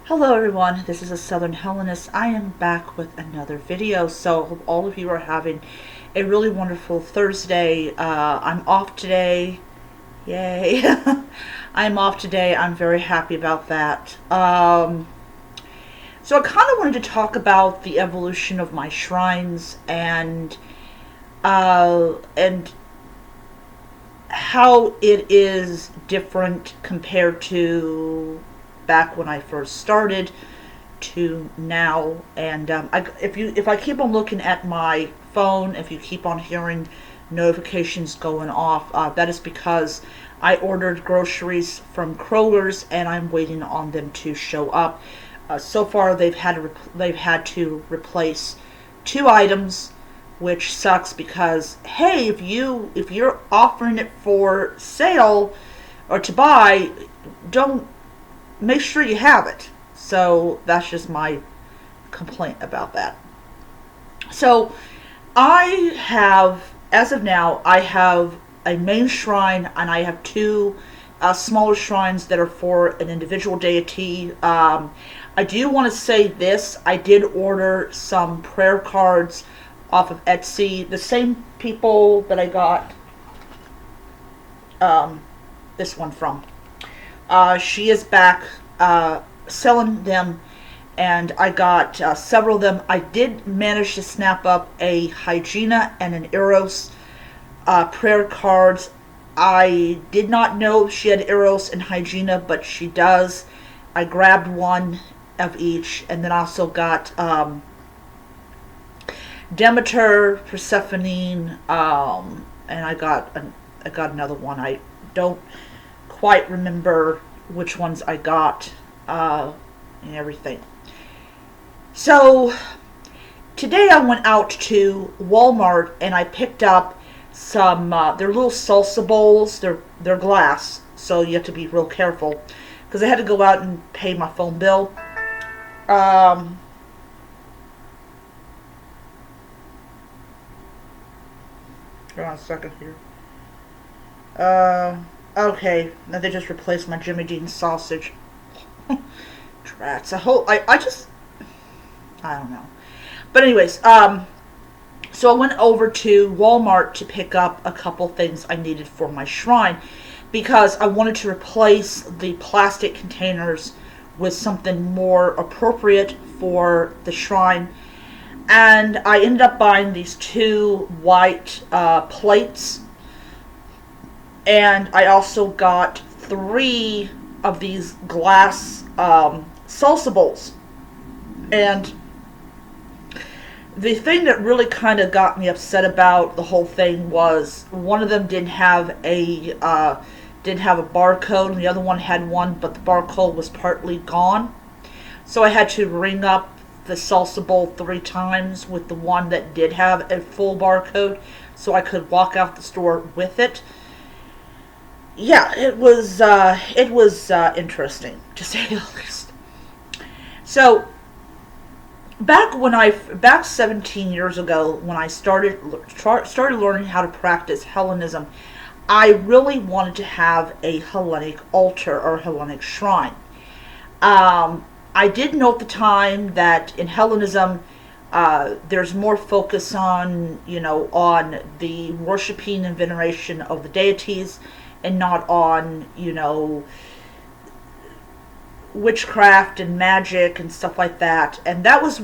Hello everyone, this is a Southern Hellenist. I am back with another video, so hope all of you are having a really wonderful Thursday. I'm off today. Yay. I'm off today. I'm very happy about that. So I kind of wanted to talk about the evolution of my shrines and how it is different compared to back when I first started to now. And if I keep on looking at my phone, if you keep on hearing notifications going off, that is because I ordered groceries from Kroger's and I'm waiting on them to show up. So far, they've had to replace two items, which sucks because hey, if you're offering it for sale or to buy, don't make sure you have it. So that's just my complaint about that. So I have, as of now, I have a main shrine and I have two smaller shrines that are for an individual deity. I do want to say this. I did order some prayer cards off of Etsy. The same people that I got this one from. She is back selling them, and I got several of them. I did manage to snap up a Hygiena and an Eros prayer cards. I did not know she had Eros and Hygiena, but she does. I grabbed one of each, and then also got Demeter, Persephone, and I got another one. I don't quite remember which ones I got and everything. So today I went out to Walmart and I picked up some. They're little salsa bowls. They're glass, so you have to be real careful because I had to go out and pay my phone bill. Um, Hold on a second here. Okay, now they just replaced my Jimmy Dean sausage. Drats. I don't know. But anyways, so I went over to Walmart to pick up a couple things I needed for my shrine because I wanted to replace the plastic containers with something more appropriate for the shrine. And I ended up buying these two white plates, and I also got three of these glass salsa bowls. And the thing that really kind of got me upset about the whole thing was one of them didn't have a barcode, and the other one had one, but the barcode was partly gone. So I had to ring up the salsa bowl 3 times with the one that did have a full barcode, so I could walk out the store with it. Yeah, it was interesting to say the least. So back 17 years ago when I started learning how to practice Hellenism, I really wanted to have a Hellenic altar or Hellenic shrine. I did know at the time that in Hellenism, there's more focus on, on the worshiping and veneration of the deities, and not on, witchcraft and magic and stuff like that. And that was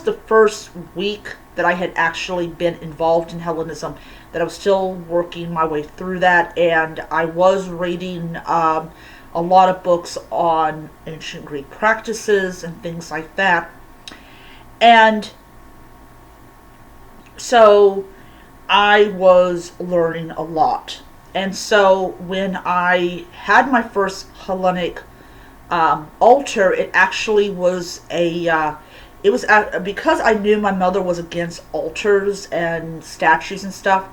the first week that I had actually been involved in Hellenism. That I was still working my way through that, and I was reading a lot of books on ancient Greek practices and things like that. And so I was learning a lot. And so when I had my first Hellenic altar, it actually was because I knew my mother was against altars and statues and stuff.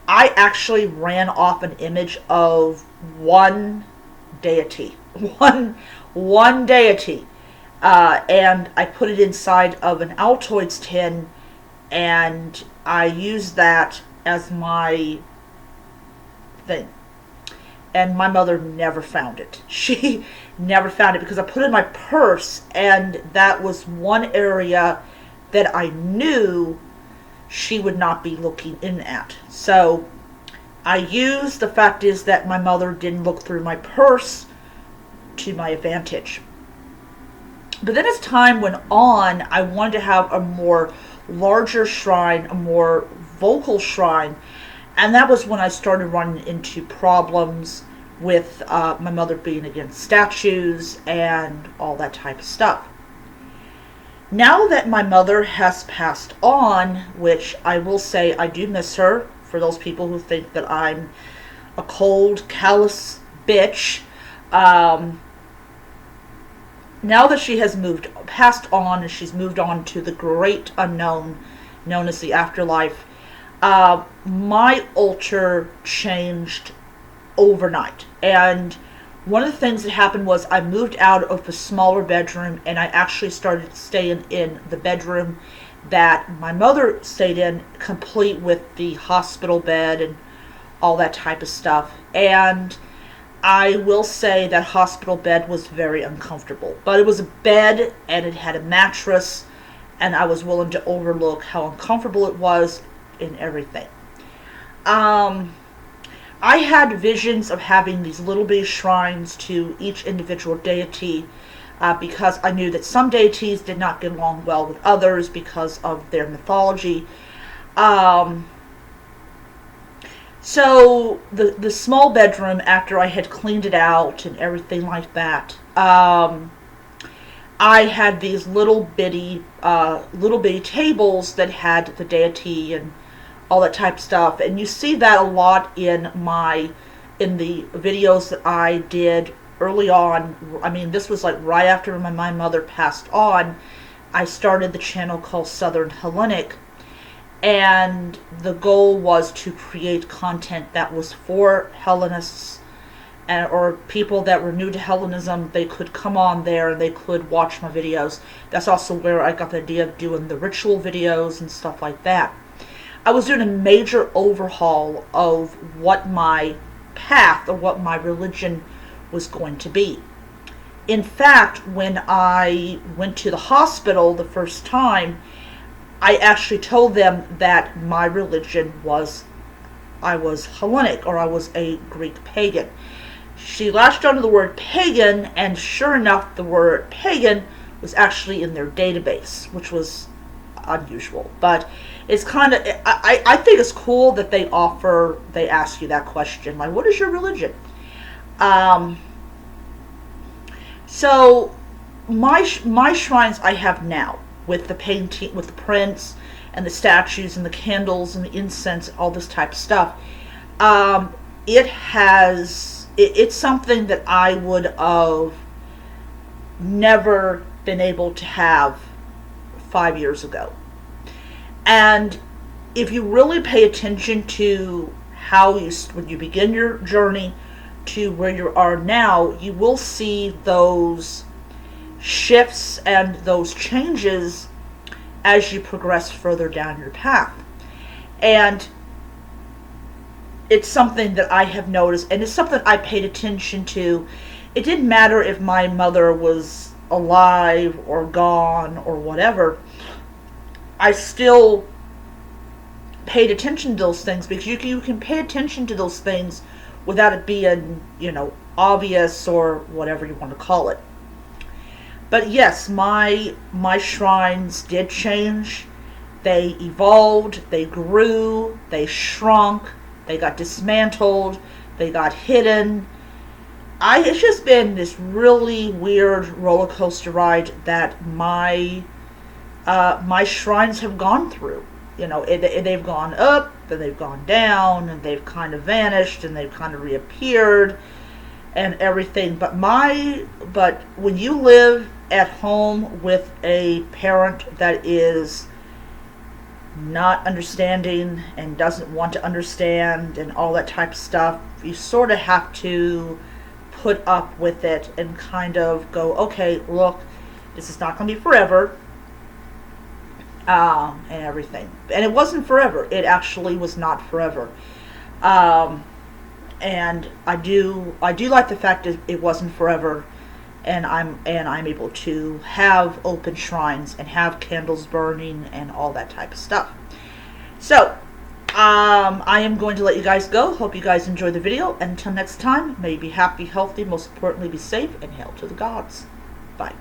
I actually ran off an image of one deity, one deity, and I put it inside of an Altoids tin, and I used that as my thing. and my mother never found it. She never found it because I put it in my purse, and that was one area that I knew she would not be looking in at. So I used the fact is that my mother didn't look through my purse to my advantage. But then as time went on, I wanted to have a more larger shrine, a more vocal shrine, and that was when I started running into problems with my mother being against statues and all that type of stuff. Now that my mother has passed on, which I will say I do miss her, for those people who think that I'm a cold, callous bitch, now that she has passed on, and she's moved on to the great unknown known as the afterlife, my altar changed overnight. And one of the things that happened was I moved out of the smaller bedroom, and I actually started staying in the bedroom that my mother stayed in, complete with the hospital bed and all that type of stuff. And I will say that hospital bed was very uncomfortable, but it was a bed and it had a mattress, and I was willing to overlook how uncomfortable it was and everything. I had visions of having these little bitty shrines to each individual deity, because I knew that some deities did not get along well with others because of their mythology. So the small bedroom, after I had cleaned it out and everything like that, I had these little bitty tables that had the deity and all that type of stuff. And you see that a lot in the videos that I did early on. I mean, this was like right after my mother passed on. I started the channel called Southern Hellenic, and the goal was to create content that was for Hellenists or people that were new to Hellenism. They could come on there and they could watch my videos. That's also where I got the idea of doing the ritual videos and stuff like that. I was doing a major overhaul of what my path or what my religion was going to be. In fact, when I went to the hospital the first time, I actually told them that my religion was, I was Hellenic, or I was a Greek pagan. She latched onto the word pagan, and sure enough, the word pagan was actually in their database, which was unusual. But it's kind of, I think it's cool that they ask you that question, like, what is your religion? So my shrines I have now, with the painting, with the prints and the statues and the candles and the incense, all this type of stuff, it's something that I would have never been able to have 5 years ago. And if you really pay attention to when you begin your journey to where you are now, you will see those shifts and those changes as you progress further down your path. And it's something that I have noticed, and it's something I paid attention to. It didn't matter if my mother was alive or gone or whatever. I still paid attention to those things, because you can pay attention to those things without it being, obvious or whatever you want to call it. But yes, my shrines did change. They evolved, they grew, they shrunk, they got dismantled, they got hidden. It's just been this really weird roller coaster ride that my shrines have gone through. They've gone up, then they've gone down, and they've kind of vanished, and they've kind of reappeared, and everything. But when you live at home with a parent that is not understanding and doesn't want to understand and all that type of stuff, you sort of have to put up with it and kind of go, okay, look, this is not going to be forever, and everything. And it wasn't forever. It actually was not forever. And I do like the fact that it wasn't forever, and I'm able to have open shrines and have candles burning and all that type of stuff. So I am going to let you guys go. Hope you guys enjoyed the video. Until next time, may you be happy, healthy, most importantly be safe, and hail to the gods. Bye.